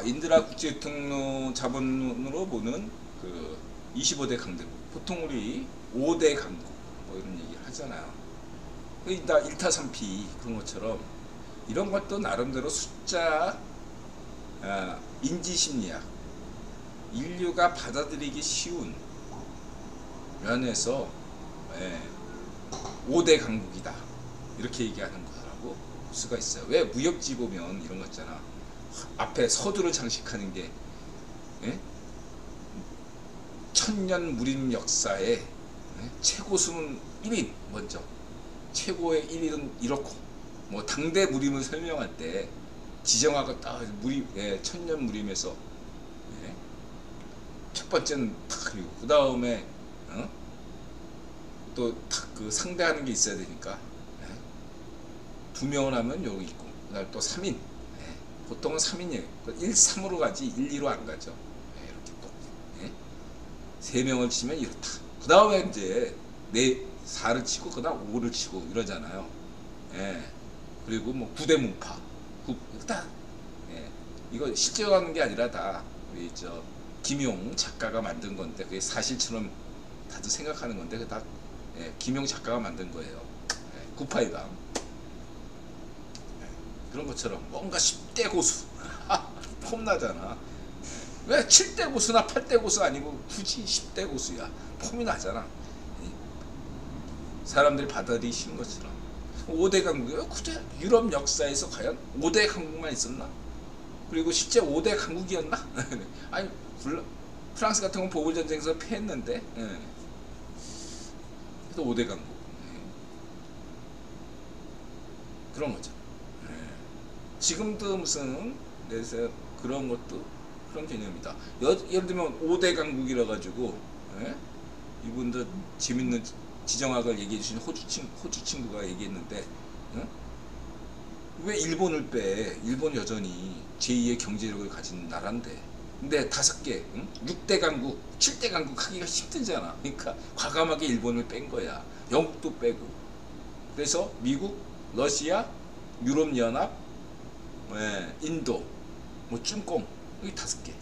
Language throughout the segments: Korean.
인드라 국제교통로 자본으로 보는 그 25대 강대국, 보통 우리 5대 강국 뭐 이런 얘기를 하잖아요. 다 1타 3피 그런 것처럼 이런 것도 나름대로 숫자, 인지심리학, 인류가 받아들이기 쉬운 면에서 5대 강국이다 이렇게 얘기하는 거라고 볼 수가 있어요. 왜 무역지 보면 이런 거 있잖아. 앞에 서두를 장식하는 게 천년 무림 역사의 최고 수는 1인 먼저 최고의 1인은 이렇고 뭐 당대 무림을 설명할 때 지정하고 딱 무림, 천년 무림에서 첫 번째는 탁 그리고 그 다음에 또 탁 그 상대하는 게 있어야 되니까 2명을 하면 여기 있고 그다음 또 3인 보통은 3인이에요. 1, 3으로 가지 1, 2로 안 가죠. 이렇게 또 3명을 치면 이렇다. 그 다음에 이제 4를 치고 그 다음 5를 치고 이러잖아요. 그리고 뭐 9대 문파 다 이거 실제로 하는 게 아니라 다 우리 김용 작가가 만든 건데 그게 사실처럼 다들 생각하는 건데 그 다 김용 작가가 만든 거예요. 9파이강 그런 것처럼 뭔가 10대 고수 폼나잖아. 왜 7대 고수나 8대 고수 아니고 굳이 10대 고수야. 폼이 나잖아. 사람들이 받아들이기 쉬운 것처럼 5대 강국이 굳이 유럽 역사에서 과연 5대 강국만 있었나? 그리고 실제 5대 강국이었나? 아니 프랑스 같은 건 보글전쟁에서 패했는데 그래서 5대 강국 그런 거죠. 지금도 무슨 그래서 그런 것도 그런 개념이다. 예를 들면 5대 강국이라 가지고 이분들 재밌는 지정학을 얘기해 주신 호주 친구가 얘기했는데 왜 일본을 빼? 일본 여전히 제2의 경제력을 가진 나라인데 근데 5개 6대 강국 7대 강국 하기가 힘들잖아. 그러니까 과감하게 일본을 뺀 거야. 영국도 빼고 그래서 미국, 러시아, 유럽연합, 인도, 뭐 중공 이 5개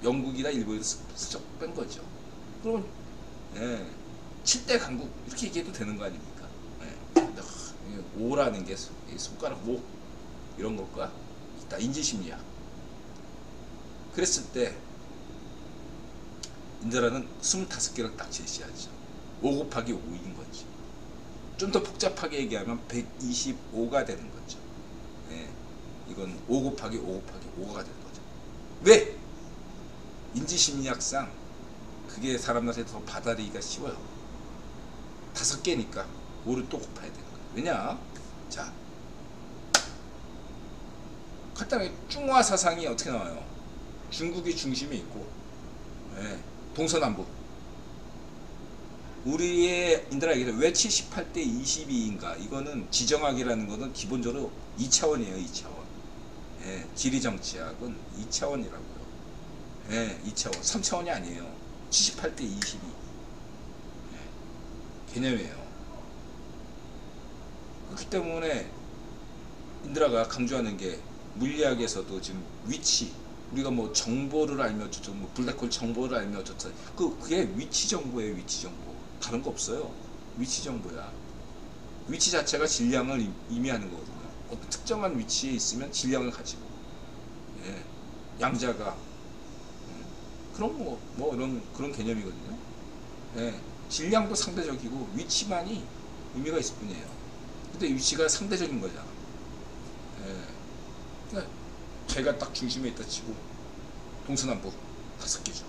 영국이나 일본에서 슬쩍 뺀 거죠. 그러면 7대 강국 이렇게 얘기해도 되는 거 아닙니까? 5라는 게 손가락 5 이런 것과 있다. 인지심리학. 그랬을 때 인드라는 25개를 딱 제시하죠. 5 곱하기 5인 거지. 좀 더 복잡하게 얘기하면 125가 되는 거죠. 이건 5 곱하기 5 곱하기 5가 되는 거죠. 왜? 인지심리학상 그게 사람들한테 더 받아들이기가 쉬워요. 5개니까 5를 또 곱해야 되는 거예요. 왜냐? 자, 간단하게 중화 사상이 어떻게 나와요? 중국이 중심에 있고 동서남북 우리의 인드라 얘기해서 왜 78대 22인가? 이거는 지정학이라는 거는 기본적으로 2차원이에요. 2차원. 지리정치학은 2차원이라고요. 2차원. 3차원이 아니에요. 78대 22 개념이에요. 그렇기 때문에 인드라가 강조하는 게 물리학에서도 지금 위치 우리가 뭐 정보를 알면 어쩌죠, 뭐 블랙홀 정보를 알면 어쩌죠. 그게 위치 정보예요. 위치 정보. 다른 거 없어요. 위치 정보야. 위치 자체가 질량을 의미하는 거거든요. 어떤 특정한 위치에 있으면 질량을 가지고 양자가 그런 뭐 이런 그런 개념이거든요. 질량도 상대적이고 위치만이 의미가 있을 뿐이에요. 근데 위치가 상대적인 거잖아. 그러니까 제가 딱 중심에 있다 치고 동서남북 5개죠.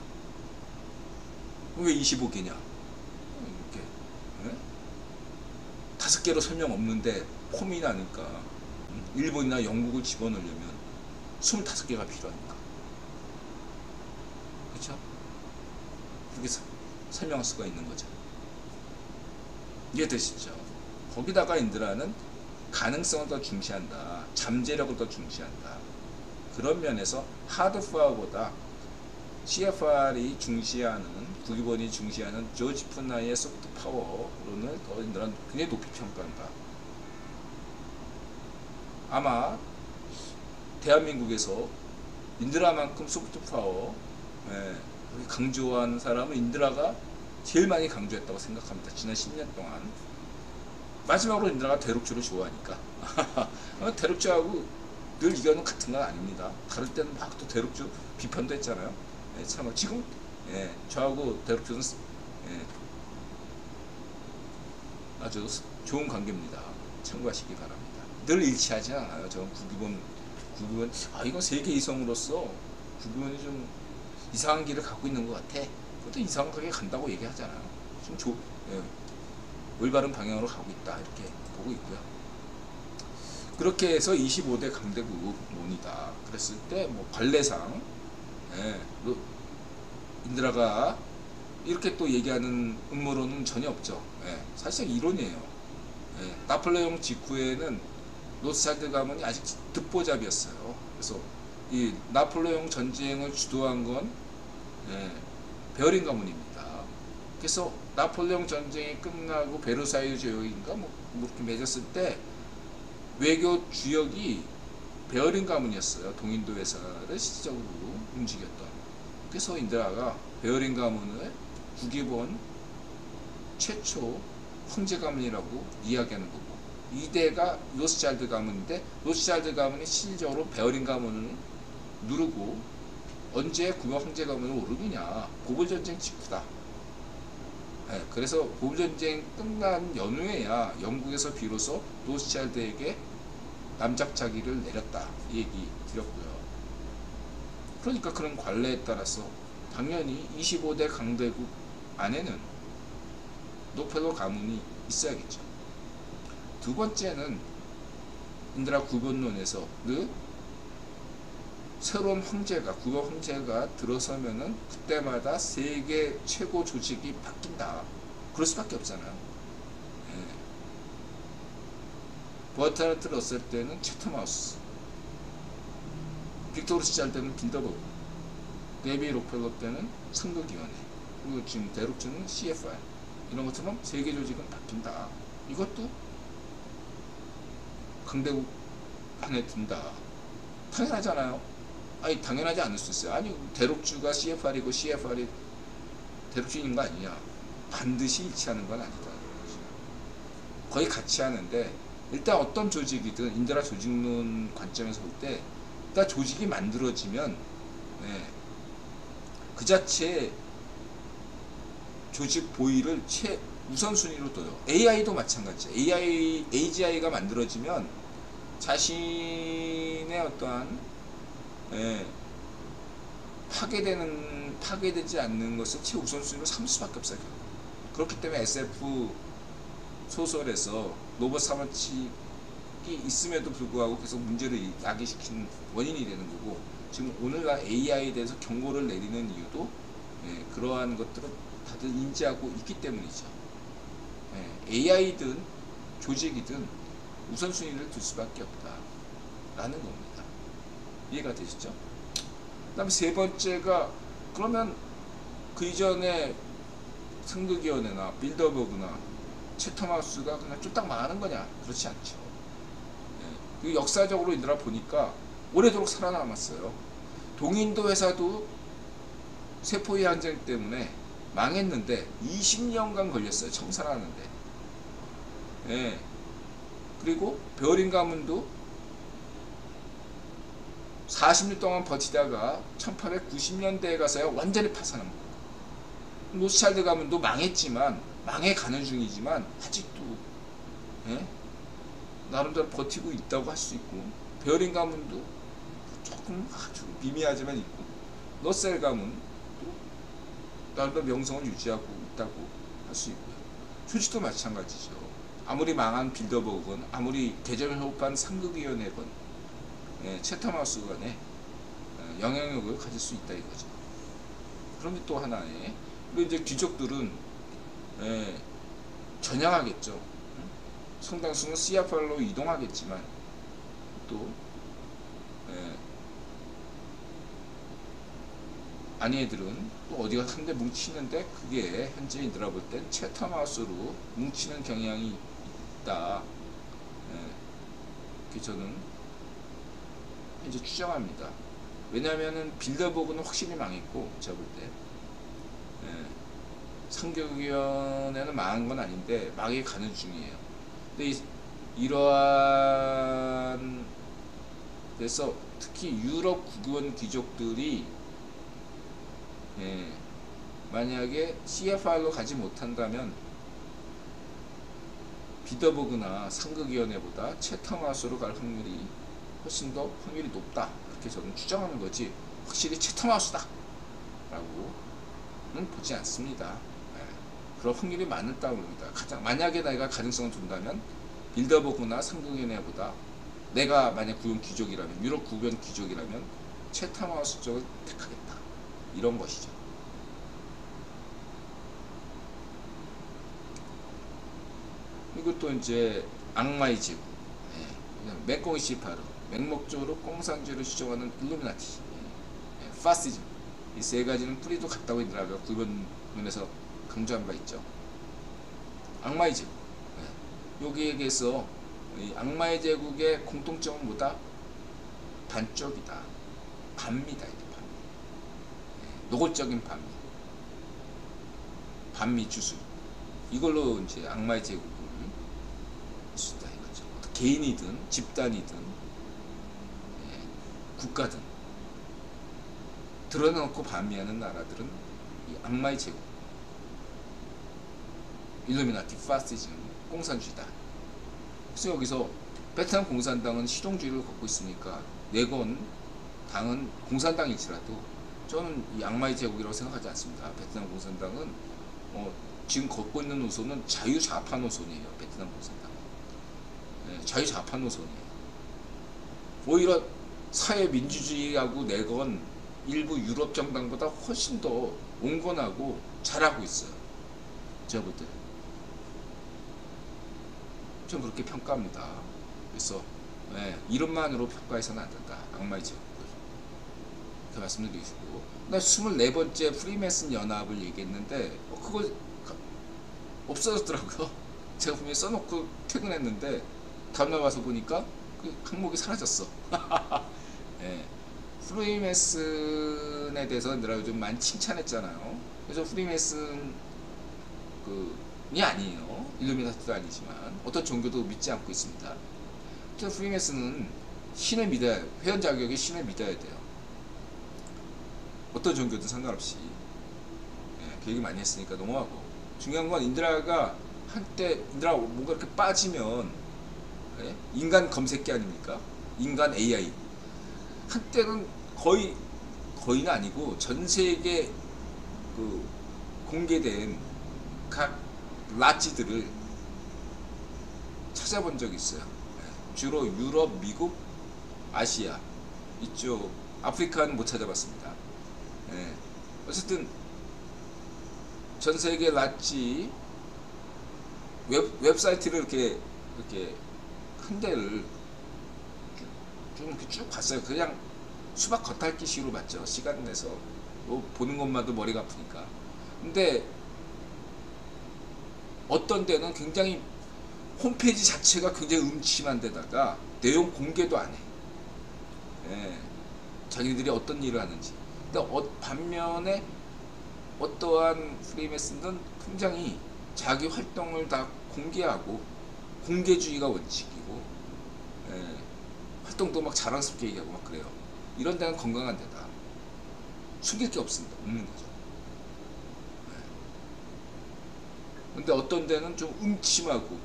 왜 25개냐? 이렇게 5개로 설명 없는데 폼이 나니까 일본이나 영국을 집어넣으려면 25개가 필요하니까. 그렇죠? 그렇게 설명할 수가 있는 거죠. 이해되시죠? 거기다가 인드라는 가능성을 더 중시한다. 잠재력을 더 중시한다. 그런 면에서 하드파워보다 CFR이 중시하는, 구기본이 중시하는 조지 푸나의 소프트 파워론을 더 인드라는 굉장히 높이 평가한다. 아마 대한민국에서 인드라만큼 소프트 파워 그렇게 강조한 사람은 인드라가 제일 많이 강조했다고 생각합니다. 지난 10년 동안. 마지막으로 인드라가 대륙주를 좋아하니까. 대륙주하고 늘 의견은 같은 건 아닙니다. 다를 때는 막 또 대륙주 비판도 했잖아요. 참 지금 저하고 대륙주는 아주 좋은 관계입니다. 참고하시기 바랍니다. 늘 일치하지 않아요. 저는 구기본 이건 세계 이성으로서 구기본이 좀 이상한 길을 갖고 있는 것 같아. 그것도 이상하게 간다고 얘기하잖아요. 좀 올바른 방향으로 가고 있다 이렇게 보고 있고요. 그렇게 해서 25대 강대국 논의다 그랬을 때 뭐 관례상 인드라가 이렇게 또 얘기하는 음모론은 전혀 없죠. 사실 이론이에요. 나폴레옹 직후에는 로스차일드 가문이 아직 듣보잡이었어요. 그래서 이 나폴레옹 전쟁을 주도한 건 베어링 가문입니다. 그래서 나폴레옹 전쟁이 끝나고 베르사유 조약인가 뭐 이렇게 맺었을 때 외교 주역이 베어링 가문이었어요. 동인도 회사를 실질적으로 움직였던. 그래서 인드라가 베어링 가문을 국기본 최초 황제 가문이라고 이야기하는 거고, 2대가 로스차일드 가문인데 로스차일드 가문이 실질적으로 베어링 가문을 누르고 언제 구명 황제 가문을 오르느냐, 보글전쟁 직후다. 그래서 보글전쟁 끝난 연후에야 영국에서 비로소 로스차일드에게 남작자기를 내렸다 이 얘기 드렸고요. 그러니까 그런 관례에 따라서 당연히 25대 강대국 안에는 노펠러 가문이 있어야겠죠. 두 번째는 인드라 구본론에서 새로운 황제가 구본 황제가 들어서면은 그때마다 세계 최고 조직이 바뀐다. 그럴 수밖에 없잖아요. 버트라트 러셀 때는 채텀하우스, 빅토르 로스차일드 때는 빌더버그, 데이비 록펠러 때는 상급위원회, 그리고 지금 대륙주는 CFR, 이런 것처럼 세계 조직은 바뀐다. 이것도 강대국 안에 든다. 당연하잖아요. 아니 당연하지 않을 수 있어요. 아니 대륙주가 CFR이고 CFR이 대륙주인 거 아니냐. 반드시 일치하는 건 아니다. 거의 같이 하는데 일단 어떤 조직이든 인드라 조직론 관점에서 볼 때 일단 조직이 만들어지면 그 자체 조직 보위를 우선순위로 둬요. AI도 마찬가지예요. AGI가 만들어지면 자신의 어떠한 파괴되지 않는 것을 최우선순위로 삼을 수밖에 없어요. 그렇기 때문에 SF 소설에서 로봇 사무직이 있음에도 불구하고 계속 문제를 야기시키는 원인이 되는 거고, 지금 오늘날 AI에 대해서 경고를 내리는 이유도 그러한 것들을 다들 인지하고 있기 때문이죠. AI든 조직이든 우선순위를 둘 수밖에 없다라는 겁니다. 이해가 되시죠? 그 다음에 세 번째가, 그러면 그 이전에 상급위원회나 빌더버그나 채텀하우스가 그냥 쫄딱 망하는 거냐? 그렇지 않죠. 그 역사적으로 인드라 보니까 오래도록 살아남았어요. 동인도 회사도 세포의 항쟁 때문에 망했는데 20년간 걸렸어요. 청산하는데. 그리고 베어링 가문도 40년 동안 버티다가 1890년대에 가서야 완전히 파산합니다. 로스차일드 가문도 망했지만, 망해가는 중이지만 아직도 나름대로 버티고 있다고 할 수 있고, 베어링 가문도 조금 아주 미미하지만 있고, 러셀 가문도 나름대로 명성을 유지하고 있다고 할 수 있고요. 조직도 마찬가지죠. 아무리 망한 빌더버그건, 아무리 개점을 호흡한 상급위원회건 채텀하우스 간에 영향력을 가질 수 있다 이거죠. 그러면 또 하나의, 그리고 이제 귀족들은 전향하겠죠. 상당수는 CFR로 이동하겠지만 또 아니애들은 또 어디가 한데 뭉치는데, 그게 현재 인드라 볼 땐 채텀하우스로 뭉치는 경향이 있다. 그렇게 저는 현재 추정합니다. 왜냐하면은 빌더버그는 확실히 망했고 제가 볼 때. 예. 상교위원회는 망한 건 아닌데 망해 가는 중이에요. 근데 이러한 그래서 특히 유럽 국유원 귀족들이 예, 만약에 CFR로 가지 못한다면 비더버그나 상급위원회보다 채텀하우스로 갈 확률이 훨씬 더 확률이 높다. 이렇게 저는 추정하는 거지 확실히 채텀하우스다 라고는 보지 않습니다. 예, 그런 확률이 많다고 봅니다. 만약에 내가 가능성을 둔다면 빌더버그나 상급위원회보다 내가 만약 구현 귀족이라면 유럽 구현 귀족이라면 채텀하우스 쪽을 택하겠다. 이런 것이죠. 이것도 이제 악마의 제국, 예, 맥공시파르, 맹목적으로 공산주의를 주장하는 일루미나티, 예, 파시즘, 이 세 가지는 뿌리도 같다고 이들아가 구변론에서 강조한 바 있죠. 악마의 제국, 예, 여기에 대해서 이 악마의 제국의 공통점은 뭐다? 반쪽이다. 반미다. 이게 반미. 예, 노골적인 반미. 반미 주술. 이걸로 이제 악마의 제국을 수다 이거죠. 개인이든 집단이든 예, 국가든 드러내놓고 반미하는 나라들은 이 악마의 제국, 일루미나티, 파시즘, 공산주의다. 그래서 여기서 베트남 공산당은 실용주의를 갖고 있으니까 내건 당은 공산당일지라도 저는 이 악마의 제국이라고 생각하지 않습니다. 베트남 공산당은 지금 걷고 있는 노선은 자유좌파 노선이에요. 베트남 공산당. 네, 자유좌파 노선이에요. 오히려 사회민주주의하고 내건 일부 유럽 정당보다 훨씬 더 온건하고 잘하고 있어요. 제가 볼 때. 전 그렇게 평가합니다. 그래서 네, 이름만으로 평가해서는 안 된다. 악마의 제국을. 이렇게 말씀드리고 나 24번째 프리메슨 연합을 얘기했는데 그거 없어졌더라고요. 제가 분명히 써놓고 퇴근했는데 다음날 와서 보니까 그 항목이 사라졌어. 네. 프리메슨에 대해서 내가 좀 많이 칭찬했잖아요. 그래서 프리메슨 이 아니에요. 일루미나티도 아니지만 어떤 종교도 믿지 않고 있습니다. 그래서 프리메슨은 신을 믿어야 해요. 회원 자격에 신을 믿어야 돼요. 어떤 종교든 상관없이. 예, 그 얘기 많이 했으니까 넘어가고. 중요한 건 인드라가 한때 인드라가 뭔가 이렇게 빠지면 예? 인간 검색기 아닙니까? 인간 AI. 한때는 거의는 아니고 전 세계 공개된 각 라찌들을 찾아본 적이 있어요. 예, 주로 유럽, 미국, 아시아 이쪽 아프리카는 못 찾아봤습니다. 예, 어쨌든 전 세계 라찌 웹사이트를 이렇게 한 대를 쭉 봤어요. 그냥 수박 겉핥기식으로 봤죠. 시간 내서 보는 것만도 머리가 아프니까. 근데 어떤 데는 굉장히 홈페이지 자체가 굉장히 음침한 데다가 내용 공개도 안 해. 예, 자기들이 어떤 일을 하는지. 근데 반면에 어떠한 프리메슨은 굉장히 자기 활동을 다 공개하고 공개주의가 원칙이고 예, 활동도 막 자랑스럽게 얘기하고 막 그래요. 이런 데는 건강한 데다. 숨길 게 없습니다. 없는 거죠. 근데 어떤 데는 좀 음침하고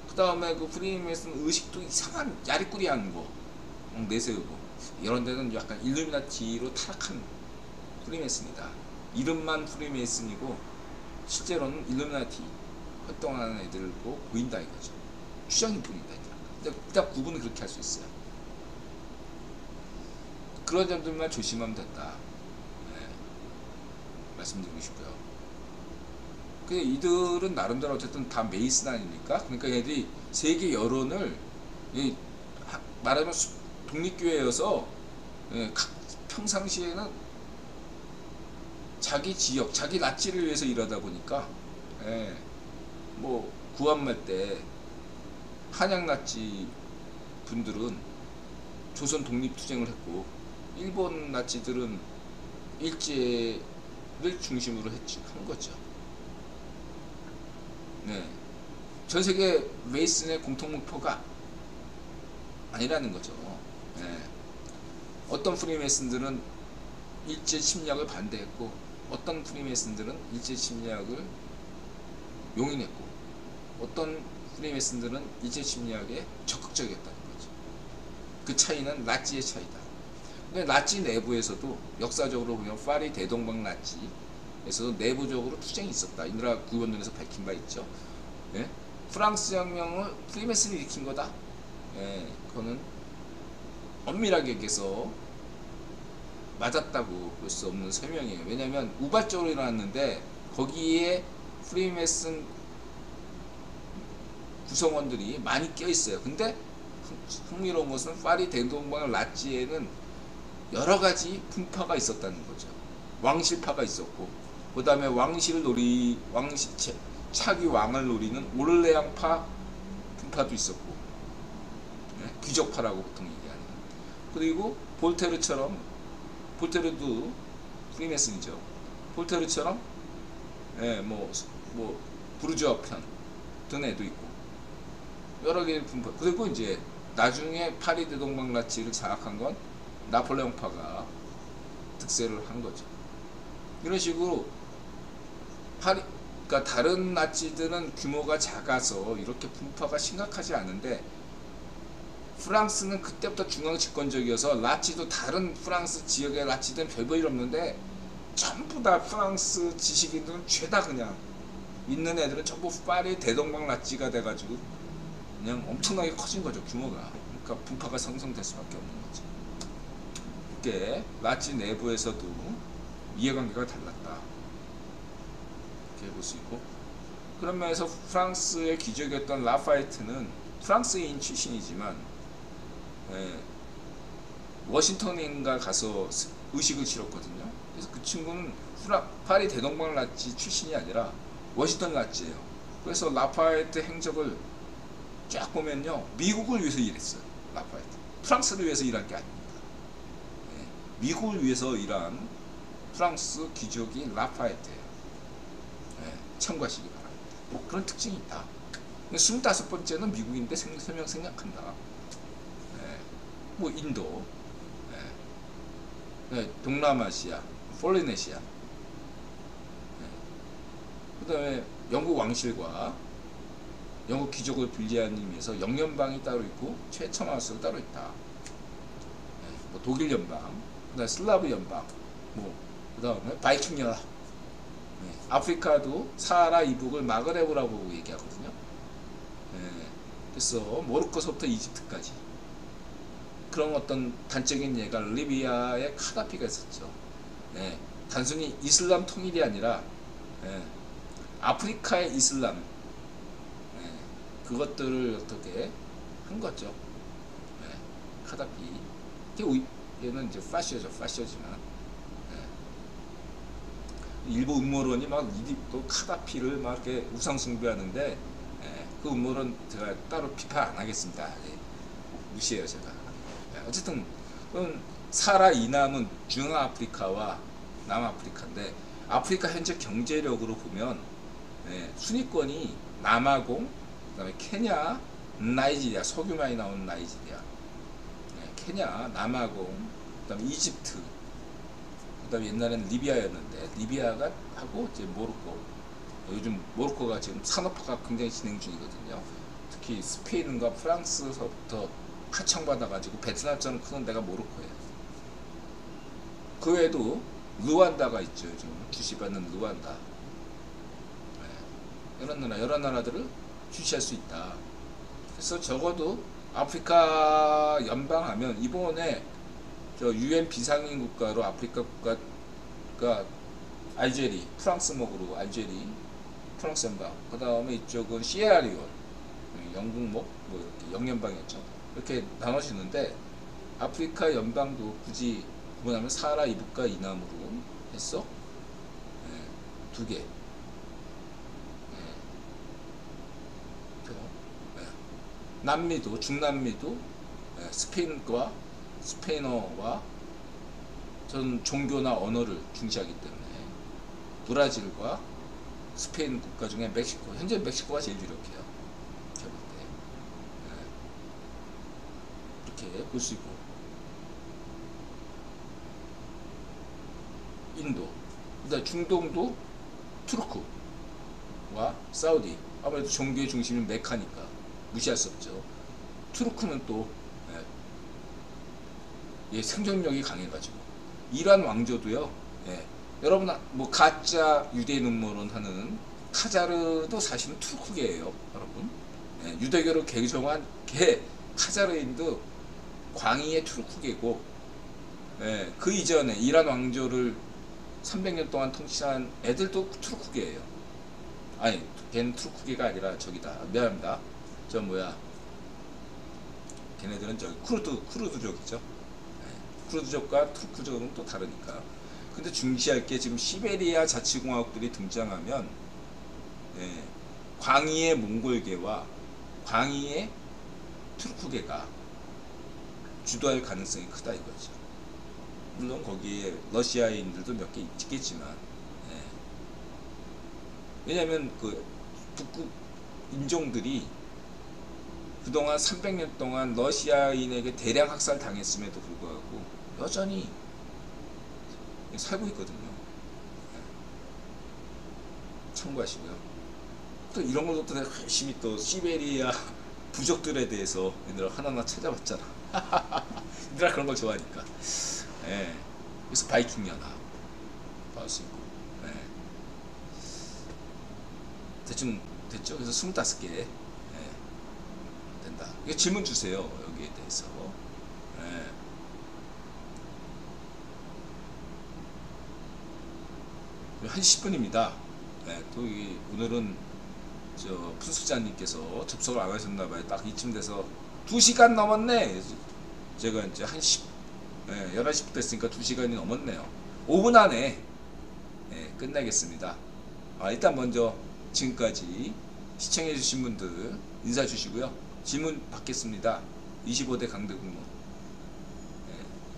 그 다음에 그 프리메슨 의식도 이상한 야리꾸리한 거 내세우고 이런 데는 약간 일루미나티로 타락한 프리메슨이다. 이름만 프리메슨이고 실제로는 일루미나티 활동하는 애들고 보인다 이거죠. 추정이 보인다 이거죠. 근데 일단 구분은 그렇게 할 수 있어요. 그런 점들만 조심하면 된다. 네. 말씀드리고 싶고요. 근데 이들은 나름대로 어쨌든 다 메이슨 아닙니까? 그러니까 얘들이 세계 여론을 말하자면 독립교회여서 평상시에는 자기 지역, 자기 낫지를 위해서 일하다 보니까 뭐 구한말 때 한양 낫지 분들은 조선 독립투쟁을 했고 일본 나치들은 일제를 중심으로 한 거죠. 네. 전 세계 메이슨의 공통 목표가 아니라는 거죠. 네. 어떤 프리메이슨들은 일제 침략을 반대했고, 어떤 프리메이슨들은 일제 침략을 용인했고, 어떤 프리메이슨들은 일제 침략에 적극적이었다는 거죠. 그 차이는 나치의 차이다. 근데 나치 내부에서도 역사적으로 보면 파리 대동방 나치에서도 내부적으로 투쟁이 있었다. 이 나라 구원론에서 밝힌 바 있죠. 예? 프랑스 혁명을 프리메이슨이 일으킨 거다. 예, 그거는 엄밀하게 얘기해서 맞았다고 볼 수 없는 설명이에요. 왜냐하면 우발적으로 일어났는데 거기에 프리메이슨 구성원들이 많이 껴있어요. 근데 흥미로운 것은 파리 대동방 나치에는 여러가지 분파가 있었다는 거죠. 왕실파가 있었고, 그 다음에 차기 왕을 노리는 오를레앙파 분파도 있었고, 네? 귀족파라고 보통 얘기하는. 그리고 볼테르도 프리메이슨이죠. 볼테르처럼 예, 뭐 부르주아 편 든 애도 있고 여러 개의 분파. 그리고 이제 나중에 파리 대동방 나치를 장악한 건 나폴레옹파가 득세를 한 거죠. 이런 식으로 그러니까 다른 나치들은 규모가 작아서 이렇게 분파가 심각하지 않은데, 프랑스는 그때부터 중앙 집권적이어서 나치도 다른 프랑스 지역의 나치들은 별 볼 일 없는데 전부 다 프랑스 지식인들은 죄다 그냥 있는 애들은 전부 파리 대동방 나치가 돼가지고 그냥 엄청나게 커진 거죠, 규모가. 그러니까 분파가 형성될 수밖에 없는 거죠. 이게 나치 내부에서도 이해관계가 달랐다, 이렇게 볼 수 있고, 그런 면에서 프랑스의 귀족이었던 라파에트는 프랑스인 출신이지만 워싱턴인가 가서 의식을 치렀거든요. 그래서 그 친구는 파리 대동방 나치 출신이 아니라 워싱턴 나치예요. 그래서 라파에트 행적을 쫙 보면요, 미국을 위해서 일했어요. 라파에트 프랑스를 위해서 일한 게 아닙니다. 미국을 위해서 일한 프랑스 귀족이 라파에트예요. 참고하시기 바랍니다. 그런 특징이 있다. 25번째는 미국인데 설명 생략한다. 뭐 인도, 동남아시아, 폴리네시아, 그 다음에 영국 왕실과 영국 귀족을 분리하는 의미에서 영연방이 따로 있고 최첨하수가 따로 있다. 뭐 독일 연방, 그 다음에 슬라브 연방, 그 다음에 바이킹 연합. 아프리카도 사하라 이북을 마그레브라고 얘기하거든요. 그래서 모로코서부터 이집트까지 그런 어떤 단적인 예가 리비아의 카다피가 있었죠. 단순히 이슬람 통일이 아니라 아프리카의 이슬람, 그것들을 어떻게 한 거죠. 카다피. 얘는 이제 파시오지만 일부 음모론이 또 카다피를 막 이렇게 우상숭배하는데, 그 음모론 제가 따로 비판 안 하겠습니다. 무시해요, 제가. 어쨌든 사하라 이남은 중아프리카와 남아프리카인데, 아프리카 현재 경제력으로 보면 순위권이 남아공, 그다음에 케냐, 나이지리아, 석유 많이 나오는 나이지리아, 케냐, 남아공, 그다음에 이집트, 그다음에 옛날에는 리비아였는데 리비아가 하고 이제 모로코. 요즘 모로코가 지금 산업화가 굉장히 진행 중이거든요. 특히 스페인과 프랑스서부터 하청받아가지고 베트남처럼 크는 데가 모로코예요. 그 외에도 루안다가 있죠. 요즘 주시받는 루안다. 여러 나라들을 주시할 수 있다. 그래서 적어도 아프리카 연방하면 이번에 UN 비상인 국가로 아프리카 국가가 알제리, 프랑스 목으로 알제리, 프랑스 연방, 그 다음에 이쪽은 시에라리온, 영국 목, 이렇게 영연방이었죠. 이렇게 나눠지는데, 아프리카 연방도 굳이 구분하면 사하라 이북과 이남으로 했어. 두 개. 남미도, 중남미도 스페인어와 저는 종교나 언어를 중시하기 때문에 브라질과 스페인 국가 중에 멕시코, 현재 멕시코가 제일 유력해요. 제가 볼 때. 이렇게 볼 수 있고, 인도, 그다음 중동도 투르크와 사우디, 아무래도 종교의 중심은 메카니까 무시할 수 없죠. 투르크는 또 생존력이 강해가지고, 이란 왕조도요. 여러분 뭐 가짜 유대 음모론 하는 카자르도 사실은 투르크계예요, 여러분. 유대교로 개종한 카자르인도 광의의 투르크계고, 그 이전에 이란 왕조를 300년 동안 통치한 애들도 투르크계예요. 아니, 걔는 투르크계가 아니라 저기다. 미안합니다. 저 뭐야? 걔네들은 저기 쿠르드족이죠. 쿠르드족과 투르크족은 또 다르니까. 근데 중시할 게 지금 시베리아 자치공화국들이 등장하면 광의의 몽골계와 광의의 투르크계가 주도할 가능성이 크다 이거죠. 물론 거기에 러시아인들도 몇 개 있겠지만, 왜냐하면 그 북극 인종들이 그동안 300년 동안 러시아인에게 대량 학살 당했음에도 불구하고 여전히 살고 있거든요. 참고하시고요. 또 이런 걸로 또 열심히 또 시베리아 부족들에 대해서 얘들아 하나하나 찾아봤잖아. 얘들아 그런 걸 좋아하니까. 그래서 바이킹 연합 봐올 수 있고. 대충 됐죠? 그래서 25개 된다. 이거 질문 주세요. 여기에 대해서. 한 10분입니다. 또 오늘은 저 푼수자님께서 접속을 안 하셨나봐요. 딱 이쯤 돼서 2시간 넘었네. 제가 이제 한 11시부터 했으니까 2시간이 넘었네요. 5분 안에 끝내겠습니다. 일단 먼저 지금까지 시청해주신 분들 인사 주시고요. 질문 받겠습니다. 25대 강대국문.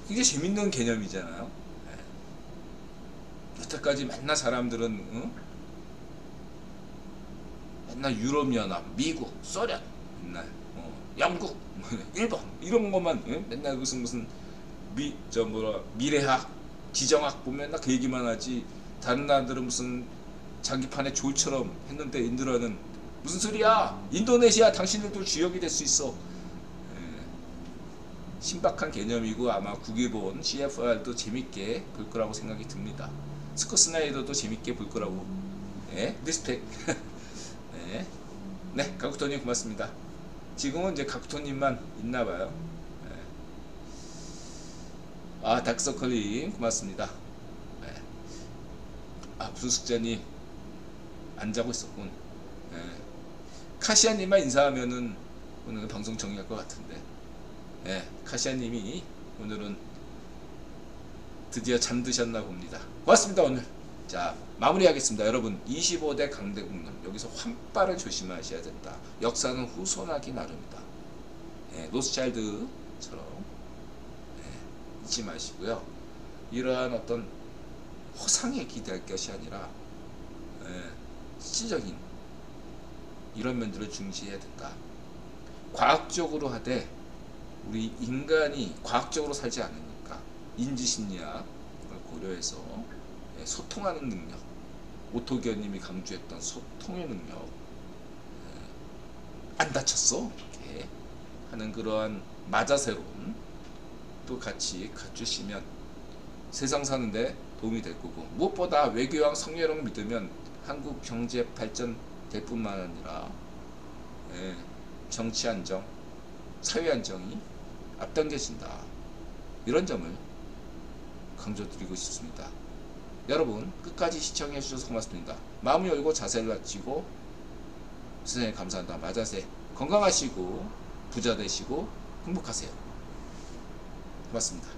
굉장히 재밌는 개념이잖아요. 여태까지 맨날 사람들은 맨날 유럽연합, 미국, 소련, 맨날 영국, 일본 이런 것만 맨날 무슨 미래학, 지정학 보면 맨날 그 얘기만 하지. 다른 나라들은 무슨 장기판에 졸처럼 했는데 인도라는 무슨 소리야? 인도네시아 당신들도 주역이 될 수 있어. 신박한 개념이고 아마 국일본 CFR도 재밌게 볼 거라고 생각이 듭니다. 스코스나이더도 재밌게 볼 거라고. 리스펙. 네, 가쿠토님 고맙습니다. 지금은 이제 가쿠토님만 있나봐요. 닥서컬님 고맙습니다. 부숙자님 안 자고 있었군. 카시아님만 인사하면은 오늘 방송 정리할 것 같은데. 카시아님이 오늘은 드디어 잠드셨나 봅니다. 고맙습니다. 오늘 자 마무리하겠습니다. 여러분 25대 강대국론 여기서 환빠를 조심하셔야 된다. 역사는 후손하기 나름이다. 로스차일드처럼 잊지 마시고요. 이러한 어떤 허상에 기대할 것이 아니라 실질적인 이런 면들을 중시해야 된다. 과학적으로 하되 우리 인간이 과학적으로 살지 않으니까 인지심리학을 고려해서 소통하는 능력, 오토견님이 강조했던 소통의 능력, 안 다쳤어? 이렇게 하는 그러한 마자세론 또 같이 갖추시면 세상 사는데 도움이 될 거고, 무엇보다 외교왕 성렬을 믿으면 한국 경제 발전 될 뿐만 아니라 정치 안정, 사회 안정이 앞당겨진다. 이런 점을 강조드리고 싶습니다. 여러분 끝까지 시청해 주셔서 고맙습니다. 마음 열고 자세를 갖추고 선생님 감사한다. 마자세 건강하시고 부자 되시고 행복하세요. 고맙습니다.